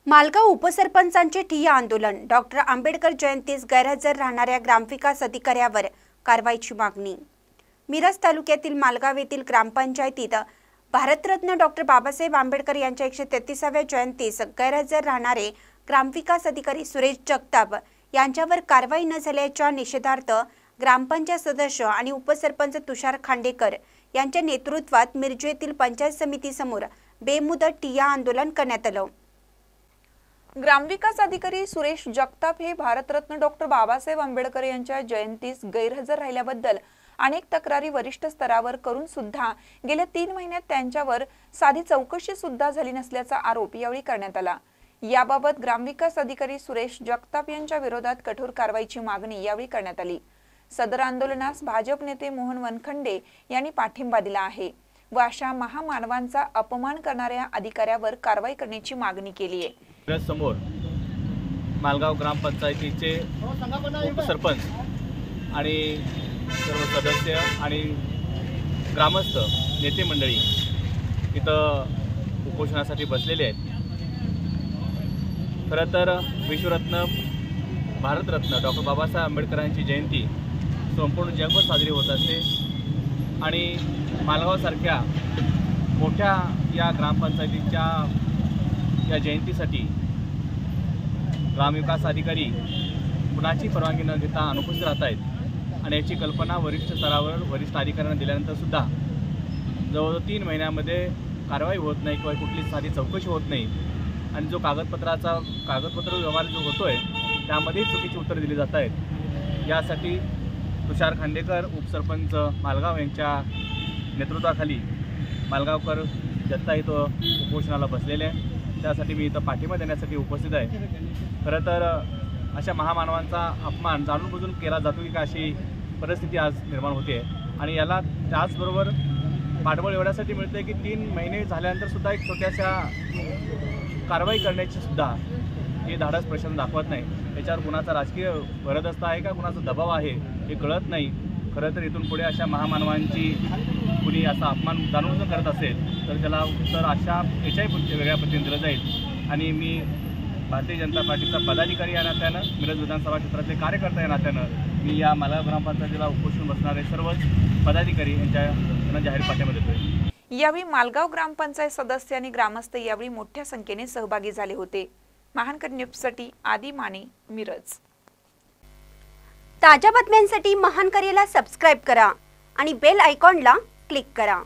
मालगाव उपसरपंचांचे ठिय्या आंदोलन। डॉक्टर आंबेडकर जयंतीस गैरहजर राहणाऱ्या ग्रामविकास अधिकाऱ्यावर कारवाईची मागणी। मिरज तालुक्यातील मालगाव येथील ग्रामपंचायतीत भारतरत्न डॉक्टर बाबासाहेब आंबेडकर यांच्या 133व्या जयंतीस गैरहजर राहणारे ग्रामविकास अधिकारी सुरेश जगताप यांच्यावर कारवाई न झाल्याच्या निषेधार्थ ग्रामपंचायत सदस्य आणि उपसरपंच तुषार खांडेकर यांच्या नेतृत्वात मिरज येथील पंचायत समितीसमोर बेमुदत ठिय्या आंदोलन करण्यात आलं। ग्रामविकास अधिकारी सुरेश जगताप हे भारतरत्न डॉक्टर बाबासाहेब आंबेडकर यांच्या जयंतीस गैरहजर राहिल्याबद्दल अनेक तक्रारी वरिष्ठ स्तरावर करून सुद्धा गेल्या 3 महिन्यात त्यांच्यावर साधी चौकशी सुद्धा झाली नसल्याचा आरोप यावेळी करण्यात आला। याबाबत ग्रामविकास अधिकारी सुरेश जगताप यांच्या विरोधात कठोर कारवाईची मागणी यावेळी करण्यात आली। सदर आंदोलनास भाजप नेते मोहन वनखंडे यांनी पाठिंबा दिला आहे व अशा महामानवांचा अपमान करणाऱ्या अधिकाऱ्यावर कारवाई करण्याची मागणी केली आहे। समोर मालगाव ग्रामपंचायतीचे उपसरपंच आणि सर्व सदस्य आणि ग्रामस्थ नेते मंडळी इथं उपोषणासाठी बसलेले आहेत। खरं तर विश्वरत्न भारतरत्न डॉक्टर बाबासाहेब आंबेडकरांची जयंती संपूर्ण जगभर साजरी होत असते आणि मालगावसारख्या मोठ्या या ग्रामपंचायतीच्या या जयंतीसाठी ग्रामविकास अधिकारी कुणाची परवानगी न घेता अनुपस्थित राहत आहेत आणि याची कल्पना वरिष्ठ स्तरावर वरिष्ठ अधिकाऱ्यांना दिल्यानंतर सुद्धा जवळजवळ 3 महिन्यामध्ये कारवाई होत नाही किंवा कुठली साधी चौकशी होत नाही आणि जो कागदपत्र व्यवहार जो होतोय त्यामध्ये चुकीची उत्तरं दिली जात आहेत। यासाठी तुषार खांडेकर उपसरपंच मालगाव यांच्या नेतृत्वाखाली मालगावकर जनता इथं उपोषणाला बसलेले आहे। त्यासाठी मी इथं पाठिंबा देण्यासाठी उपस्थित आहे। खरं तर अशा महामानवांचा अपमान जाणून बुजून केला जातो की अशी परिस्थिती आज निर्माण होते आणि याला त्याचबरोबर पाठबळ एवढ्यासाठी मिळते की 3 महिने झाल्यानंतर सुद्धा एक छोट्याशा कारवाई करण्याची सुद्धा हे धाडस प्रशासन दाखवत नाही। त्याच्यावर कुणाचा राजकीय भरदस्त आहे का कुणाचा दबाव आहे हे कळत नाही। खरं तर इथून पुढे अशा महामानवांची कुणी असा अपमान जाणून करत असेल तर त्याला उत्तर अशा याच्याही वेगळ्या पद्धतीने दिलं जाईल आणि मी भारतीय जनता पार्टीचा पदाधिकारी या नात्यानं मिरज विधानसभा क्षेत्रातले कार्यकर्ता या नात्यानं मी या मालगाव ग्रामपंचायतीला उपोषण बसणारे सर्वच पदाधिकारी यांना जाहीर पाठिंबा देतोय। यावेळी मालगाव ग्रामपंचायत सदस्य आणि ग्रामस्थ यावेळी मोठ्या संख्येने सहभागी झाले होते। महानकर न्यूजसाठी आदी माने, मिरज। ताज्या बातम्यांसाठी महानकरेला सबस्क्राइब करा आणि बेल आयकॉनला क्लिक करा।